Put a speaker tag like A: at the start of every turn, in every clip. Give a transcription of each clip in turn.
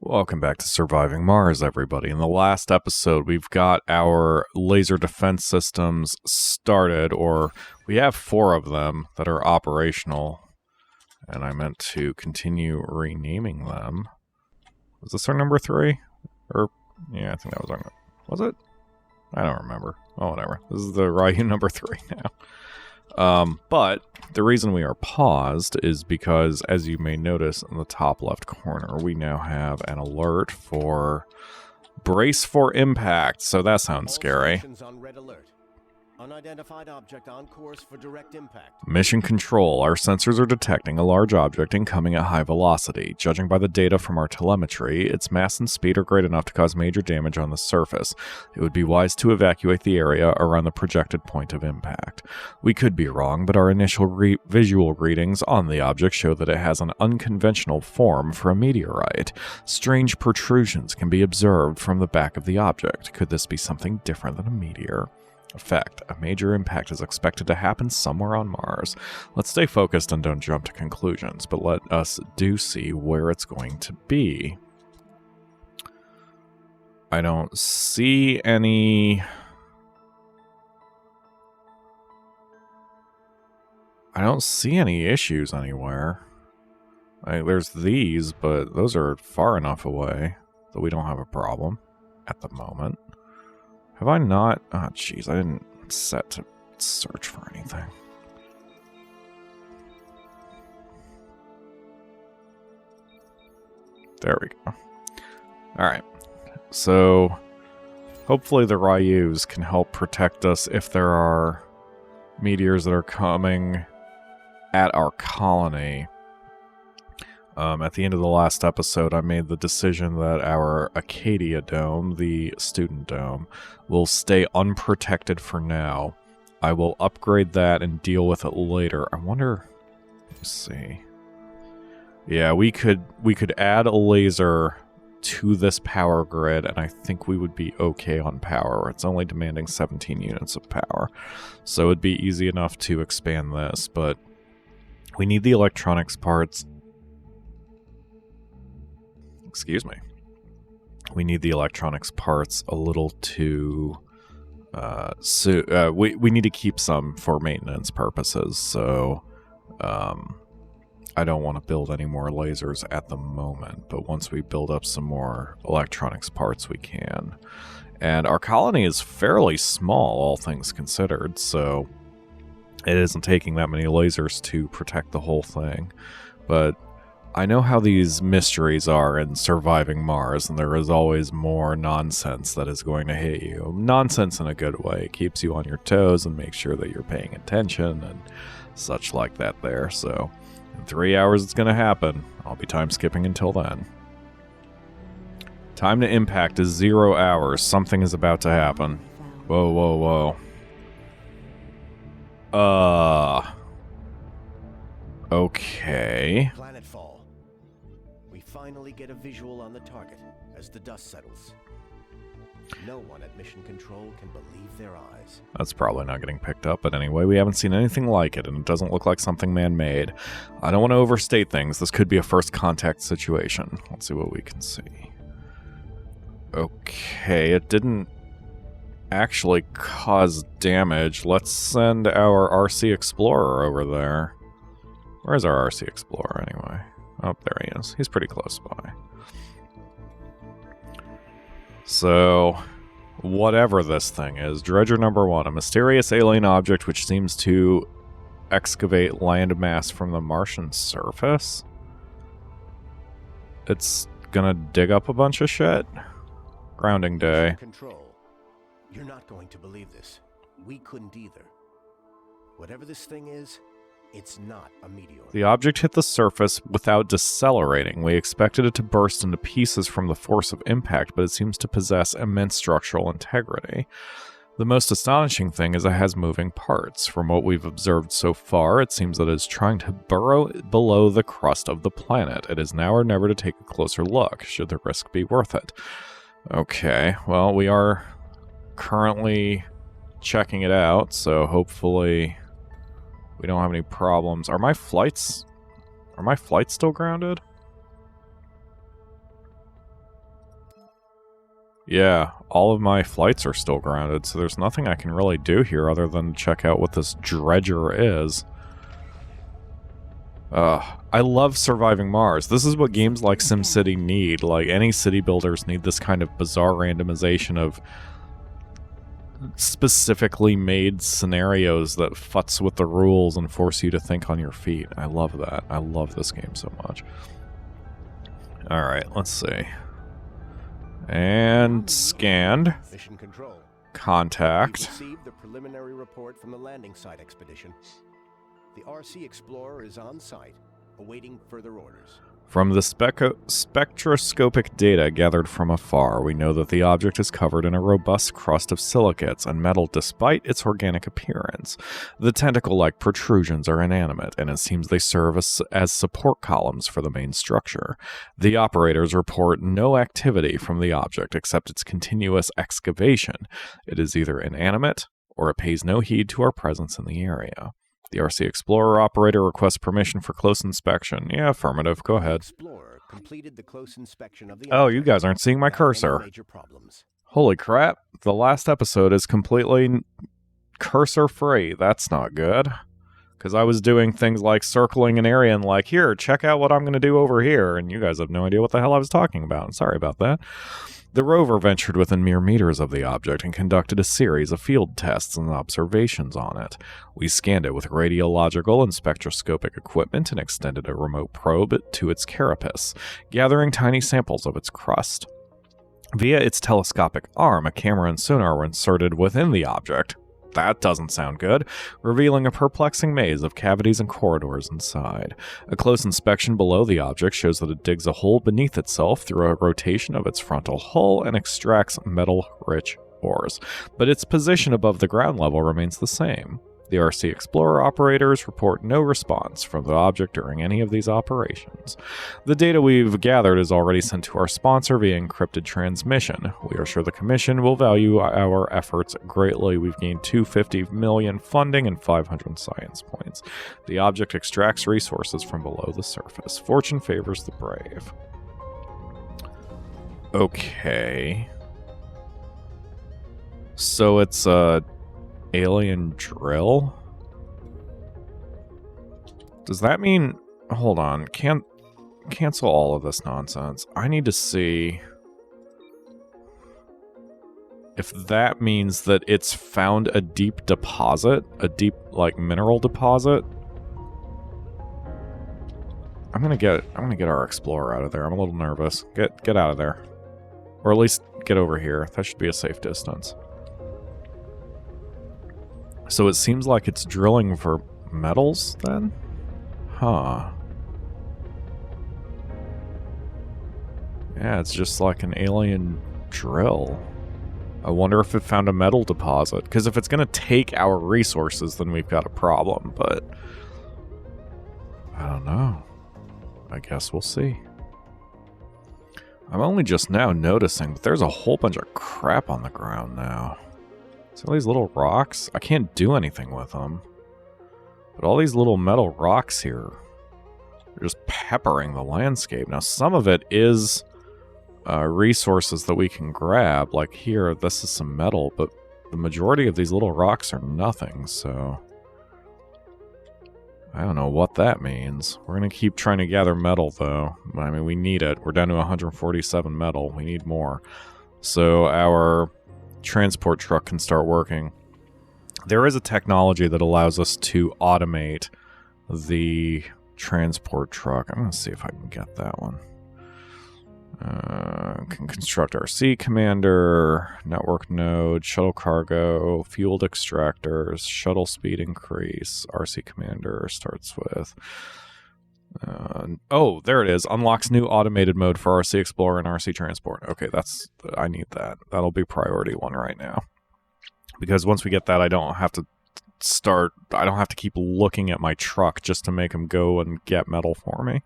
A: Welcome back to Surviving Mars, everybody. In the last episode, we've got our laser defense systems started, or we have 4 of them that are operational, and I meant to continue renaming them. Was this our number 3? Or, yeah, I think that was our... Was it? I don't remember. Oh, whatever. This is the Ryu number 3 now. But the reason we are paused is because, as you may notice in the top left corner, we now have an alert for brace for impact. So that sounds scary.
B: On red alert. Unidentified object on course for direct impact.
A: Mission control. Our sensors are detecting a large object incoming at high velocity. Judging by the data from our telemetry, its mass and speed are great enough to cause major damage on the surface. It would be wise to evacuate the area around the projected point of impact. We could be wrong, but our initial visual readings on the object show that it has an unconventional form for a meteorite. Strange protrusions can be observed from the back of the object. Could this be something different than a meteor? Effect. A major impact is expected to happen somewhere on Mars. Let's stay focused and don't jump to conclusions, but let us do see where it's going to be. I don't see any... issues anywhere. There's these, but those are far enough away that we don't have a problem at the moment. Have I not? Oh, jeez, I didn't set to search for anything. There we go. Alright. So, hopefully the Ryus can help protect us if there are meteors that are coming at our colony. At the end of the last episode, I made the decision that our Acadia Dome, the student dome, will stay unprotected for now. I will upgrade that and deal with it later. I wonder... Let's see. Yeah, we could add a laser to this power grid, and I think we would be okay on power. It's only demanding 17 units of power. So it'd be easy enough to expand this, but we need the electronics parts... Excuse me. We need the electronics parts a little too... we need to keep some for maintenance purposes, so I don't want to build any more lasers at the moment, but once we build up some more electronics parts, we can. And our colony is fairly small, all things considered, so it isn't taking that many lasers to protect the whole thing, but I know how these mysteries are in Surviving Mars, and there is always more nonsense that is going to hit you. Nonsense in a good way. It keeps you on your toes and makes sure that you're paying attention and such like that there. So, in 3 hours it's going to happen. I'll be time skipping until then. Time to impact is 0 hours. Something is about to happen. Whoa, whoa, whoa. Okay.
B: Planetfall. We finally get a visual on the target as the dust settles. No one at Mission Control can believe their eyes.
A: That's probably not getting picked up, but anyway, we haven't seen anything like it, and it doesn't look like something man-made. I don't want to overstate things. This could be a first contact situation. Let's see what we can see. Okay, it didn't actually cause damage. Let's send our RC Explorer over there. Where's our RC Explorer, anyway? Oh, there he is. He's pretty close by. So, whatever this thing is, Dredger number 1, a mysterious alien object which seems to excavate landmass from the Martian surface? It's gonna dig up a bunch of shit? Grounding day.
B: Control. You're not going to believe this. We couldn't either. Whatever this thing is, it's not a meteor.
A: The object hit the surface without decelerating. We expected it to burst into pieces from the force of impact, but it seems to possess immense structural integrity. The most astonishing thing is it has moving parts. From what we've observed so far, it seems that it is trying to burrow below the crust of the planet. It is now or never to take a closer look, should the risk be worth it. Okay, well, we are currently checking it out, so hopefully we don't have any problems. Are my flights still grounded? Yeah, all of my flights are still grounded, so there's nothing I can really do here other than check out what this dredger is. I love surviving Mars. This is what games like SimCity need. Like, any city builders need this kind of bizarre randomization of specifically made scenarios that futz with the rules and force you to think on your feet. I love that. I love this game so much. Alright, let's see. And scanned.
B: Mission control.
A: Contact.
B: We've received the preliminary report from the landing site expedition. The RC Explorer is on site, awaiting further orders.
A: From the spectroscopic data gathered from afar, we know that the object is covered in a robust crust of silicates and metal despite its organic appearance. The tentacle-like protrusions are inanimate, and it seems they serve as support columns for the main structure. The operators report no activity from the object except its continuous excavation. It is either inanimate, or it pays no heed to our presence in the area. The RC Explorer operator requests permission for close inspection. Yeah, affirmative. Go ahead.
B: Explorer completed the close inspection of the
A: Oh, you guys aren't seeing my cursor.
B: Major problems.
A: Holy crap. The last episode is completely cursor-free. That's not good. Because I was doing things like circling an area and like, here, check out what I'm going to do over here. And you guys have no idea what the hell I was talking about. Sorry about that. The rover ventured within mere meters of the object and conducted a series of field tests and observations on it. We scanned it with radiological and spectroscopic equipment and extended a remote probe to its carapace, gathering tiny samples of its crust. Via its telescopic arm, a camera and sonar were inserted within the object. That doesn't sound good, revealing a perplexing maze of cavities and corridors inside. A close inspection below the object shows that it digs a hole beneath itself through a rotation of its frontal hull and extracts metal-rich ores, but its position above the ground level remains the same. The RC Explorer operators report no response from the object during any of these operations. The data we've gathered is already sent to our sponsor via encrypted transmission. We are sure the Commission will value our efforts greatly. We've gained $250 million funding and 500 science points. The object extracts resources from below the surface. Fortune favors the brave. Okay. So it's a alien drill? Does that mean... Hold on. Cancel all of this nonsense. I need to see if that means that it's found a deep deposit, a deep, like, mineral deposit. I'm gonna get our Explorer out of there. I'm a little nervous. Get out of there. Or at least get over here. That should be a safe distance. So it seems like it's drilling for metals, then? Huh. Yeah, it's just like an alien drill. I wonder if it found a metal deposit. Because if it's going to take our resources, then we've got a problem, but... I don't know. I guess we'll see. I'm only just now noticing that there's a whole bunch of crap on the ground now. See all these little rocks? I can't do anything with them. But all these little metal rocks here are just peppering the landscape. Now, some of it is resources that we can grab. Like here, this is some metal, but the majority of these little rocks are nothing, so... I don't know what that means. We're going to keep trying to gather metal, though. I mean, we need it. We're down to 147 metal. We need more. So our transport truck can start working. There is a technology that allows us to automate the transport truck. I'm going to see if I can get that one. Can construct RC commander, network node, shuttle cargo, fueled extractors, shuttle speed increase. RC commander starts with... oh, there it is. Unlocks new automated mode for RC Explorer and RC Transport. Okay, I need that. That'll be priority 1 right now. Because once we get that, I don't have to keep looking at my truck just to make him go and get metal for me.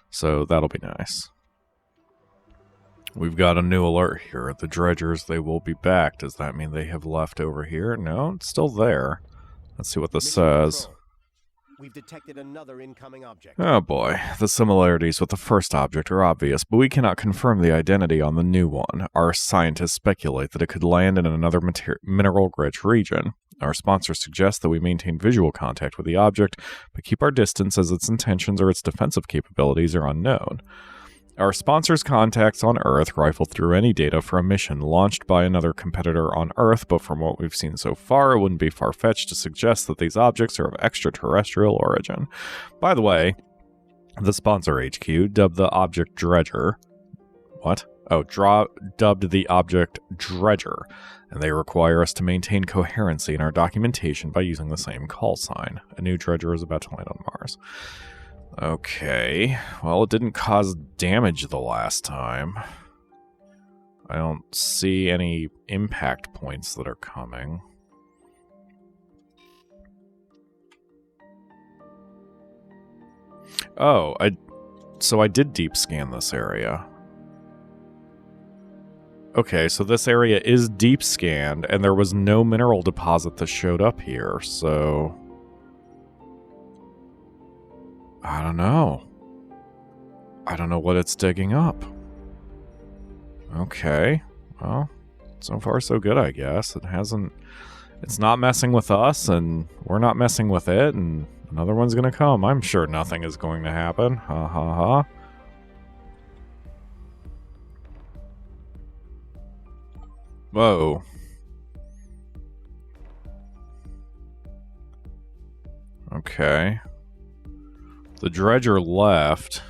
A: So that'll be nice. We've got a new alert here. The Dredgers, they will be back. Does that mean they have left over here? No, it's still there. Let's see what this says.
B: We've detected another incoming object.
A: Oh boy, the similarities with the first object are obvious, but we cannot confirm the identity on the new one. Our scientists speculate that it could land in another mineral-rich region. Our sponsors suggest that we maintain visual contact with the object, but keep our distance as its intentions or its defensive capabilities are unknown. Our sponsors' contacts on Earth rifle through any data for a mission launched by another competitor on Earth, but from what we've seen so far, it wouldn't be far-fetched to suggest that these objects are of extraterrestrial origin. By the way, the sponsor HQ dubbed the object Dredger. What? Oh, dubbed the object Dredger, and they require us to maintain coherency in our documentation by using the same call sign. A new Dredger is about to land on Mars. Okay, well, it didn't cause damage the last time. I don't see any impact points that are coming. Oh, so I did deep scan this area. Okay, so this area is deep scanned, and there was no mineral deposit that showed up here, so I don't know. I don't know what it's digging up. Okay, well, so far so good, I guess. It's not messing with us, and we're not messing with it, and another one's gonna come. I'm sure nothing is going to happen. Ha ha ha. Whoa. Okay. The Dredger left.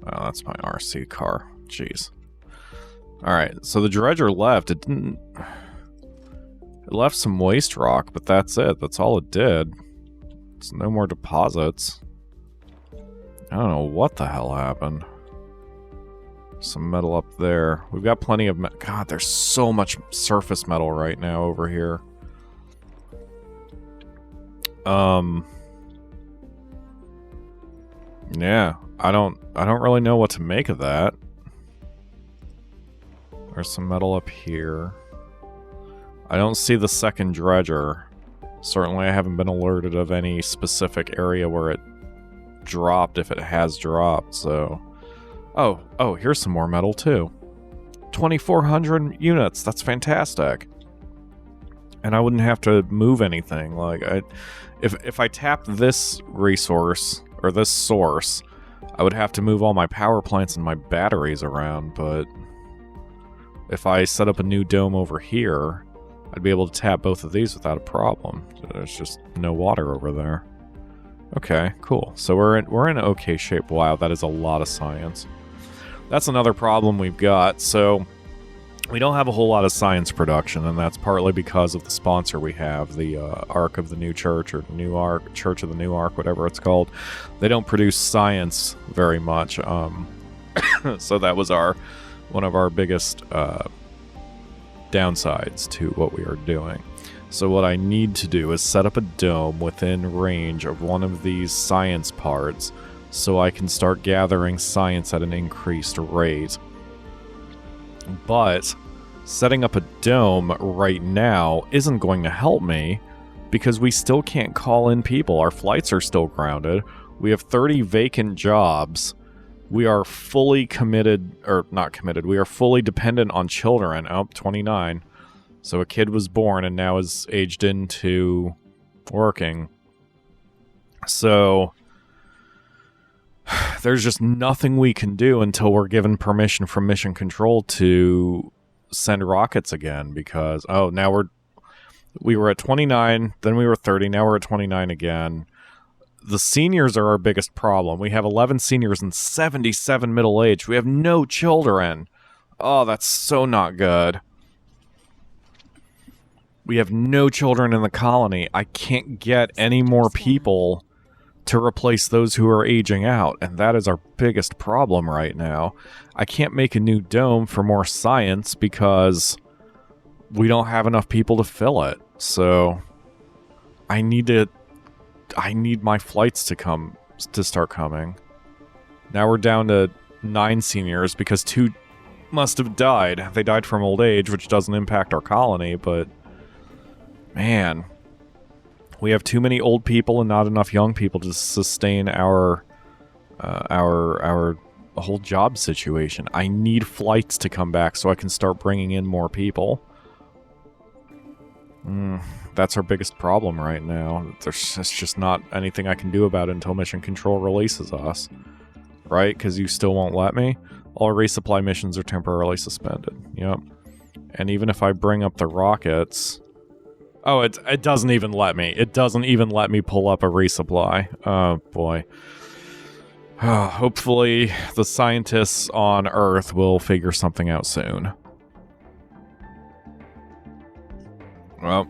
A: Oh, that's my RC car. Jeez. Alright, so the Dredger left. It left some waste rock, but that's it. That's all it did. It's no more deposits. I don't know what the hell happened. Some metal up there. We've got plenty of God, there's so much surface metal right now over here. Yeah, I don't really know what to make of that. There's some metal up here. I don't see the second Dredger. Certainly I haven't been alerted of any specific area where it dropped, if it has dropped, so... Oh, here's some more metal too. 2,400 units, that's fantastic. And I wouldn't have to move anything. Like, if I tapped this resource, or this source, I would have to move all my power plants and my batteries around, but if I set up a new dome over here, I'd be able to tap both of these without a problem. There's just no water over there. Okay, cool. So we're in okay shape. Wow, that is a lot of science. That's another problem we've got. So we don't have a whole lot of science production, and that's partly because of the sponsor we have, the Ark of the New Church, or New Ark, Church of the New Ark, whatever it's called. They don't produce science very much. So that was one of our biggest downsides to what we are doing. So what I need to do is set up a dome within range of one of these science parts so I can start gathering science at an increased rate. But setting up a dome right now isn't going to help me because we still can't call in people. Our flights are still grounded. We have 30 vacant jobs. We are fully committed, or not committed, we are fully dependent on children. Oh, 29. So a kid was born and now is aged into working. So there's just nothing we can do until we're given permission from Mission Control to send rockets again, because, oh, now we were at 29, then we were 30, now we're at 29 again. The seniors are our biggest problem. We have 11 seniors and 77 middle-aged. We have no children. Oh, that's so not good. We have no children in the colony. I can't get any more people to replace those who are aging out, and that is our biggest problem right now. I can't make a new dome for more science because we don't have enough people to fill it. So I need my flights to start coming. Now we're down to 9 seniors because 2 must have died. They died from old age, which doesn't impact our colony, but... Man. We have too many old people and not enough young people to sustain our whole job situation. I need flights to come back so I can start bringing in more people. That's our biggest problem right now. There's just not anything I can do about it until Mission Control releases us. Right? Because you still won't let me? All resupply missions are temporarily suspended. Yep. And even if I bring up the rockets... Oh, it doesn't even let me. It doesn't even let me pull up a resupply. Oh, boy. Hopefully, the scientists on Earth will figure something out soon. Well,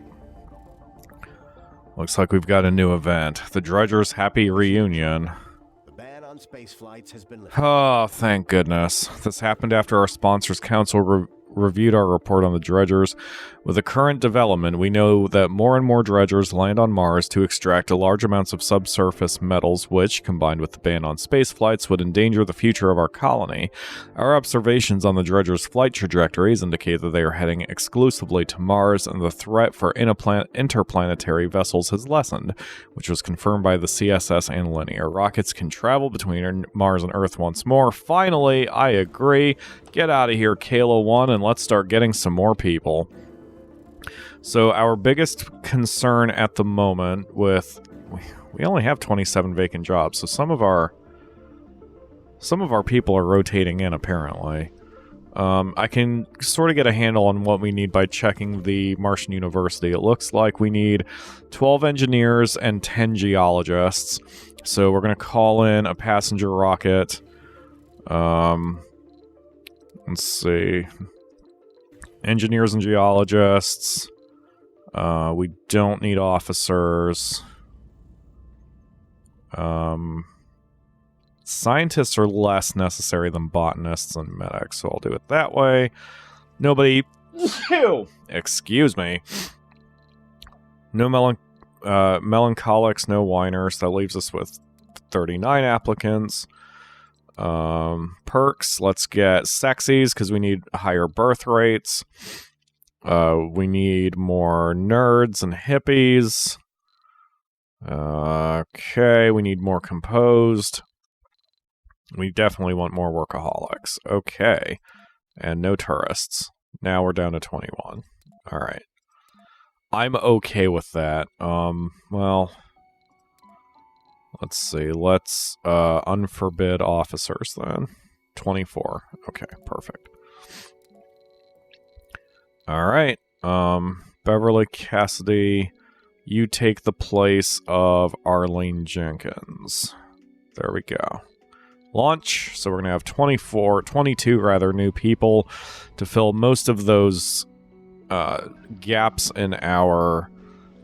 A: looks like we've got a new event. The Dredgers' Happy Reunion.
B: The ban on space flights has been lifted.
A: Oh, thank goodness. This happened after our sponsors' council reviewed our report on the Dredgers. With the current development, we know that more and more Dredgers land on Mars to extract large amounts of subsurface metals, which, combined with the ban on space flights, would endanger the future of our colony. Our observations on the Dredgers' flight trajectories indicate that they are heading exclusively to Mars, and the threat for interplanetary vessels has lessened, which was confirmed by the CSS and Linear. Rockets can travel between Mars and Earth once more. Finally, I agree. Get out of here, Kalo 1, and let's start getting some more people. So our biggest concern at the moment with... We only have 27 vacant jobs, so some of our people are rotating in, apparently. I can sort of get a handle on what we need by checking the Martian University. It looks like we need 12 engineers and 10 geologists. So we're going to call in a passenger rocket. Let's see. Engineers and geologists. We don't need officers. Scientists are less necessary than botanists and medics, so I'll do it that way. Nobody... Excuse me. No melancholics, no whiners. That leaves us with 39 applicants. Perks, let's get sexies, because we need higher birth rates. We need more nerds and hippies. Okay, we need more composed. We definitely want more workaholics. Okay. And no tourists. Now we're down to 21. Alright. I'm okay with that. Well... Let's see. Let's unforbid officers then. 24. Okay, perfect. Alright. Beverly Cassidy, you take the place of Arlene Jenkins. There we go. Launch. So we're going to have 22 new people to fill most of those gaps in our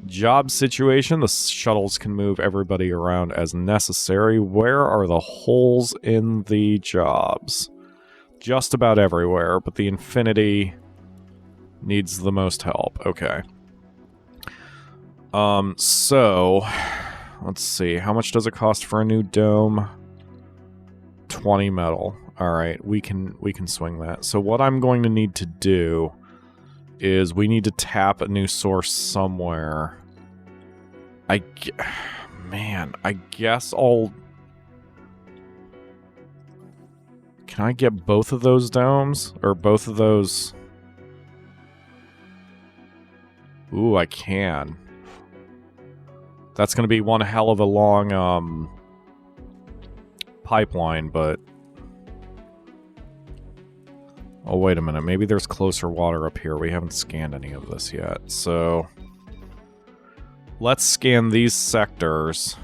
A: job situation. The shuttles can move everybody around as necessary. Where are the holes in the jobs? Just about everywhere, but the Infinity needs the most help. Okay. So let's see. How much does it cost for a new dome? 20 metal. All right, we can swing that. So what I'm going to need to do is we need to tap a new source somewhere. I guess I'll... Can I get both of those domes? Or both of those... Ooh, I can. That's going to be one hell of a long pipeline, but... Oh, wait a minute. Maybe there's closer water up here. We haven't scanned any of this yet. So, let's scan these sectors.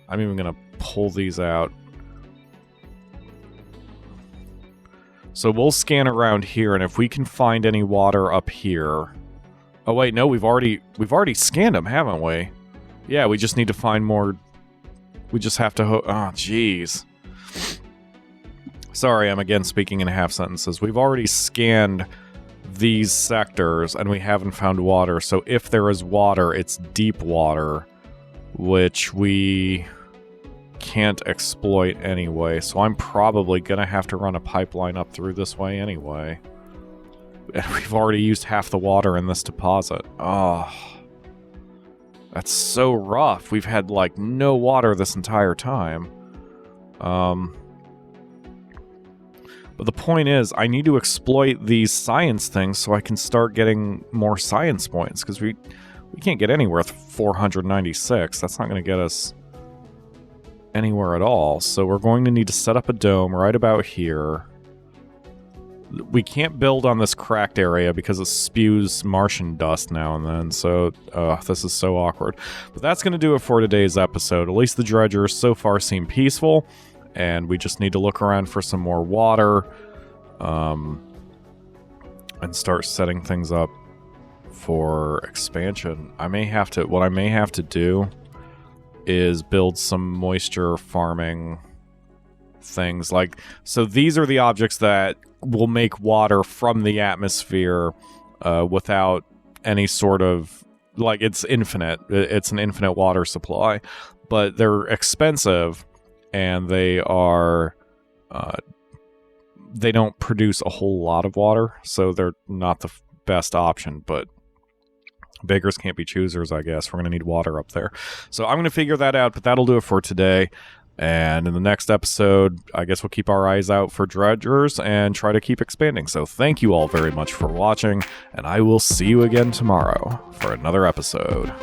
A: I'm even going to pull these out. So we'll scan around here, and if we can find any water up here... Oh, wait, no, we've already scanned them, haven't we? Yeah, we just need to find more... We just have to... Oh, jeez. Sorry, I'm again speaking in half sentences. We've already scanned these sectors, and we haven't found water. So if there is water, it's deep water, which we can't exploit anyway, so I'm probably going to have to run a pipeline up through this way anyway. And we've already used half the water in this deposit. Oh, that's so rough. We've had, like, no water this entire time. But the point is, I need to exploit these science things so I can start getting more science points, because we can't get anywhere with 496. That's not going to get us anywhere at all. So we're going to need to set up a dome right about here. We can't build on this cracked area because it spews Martian dust now and then, so this is so awkward. But that's going to do it for today's episode. At least the dredgers so far seem peaceful, and we just need to look around for some more water and start setting things up for expansion. What I may have to do is build some moisture farming things. Like, so these are the objects that will make water from the atmosphere without any sort of, like, it's infinite. It's an infinite water supply, but they're expensive, and they are they don't produce a whole lot of water, so they're not the best option. But beggars can't be choosers, I guess. We're going to need water up there. So I'm going to figure that out, but that'll do it for today. And in the next episode, I guess we'll keep our eyes out for dredgers and try to keep expanding. So thank you all very much for watching, and I will see you again tomorrow for another episode.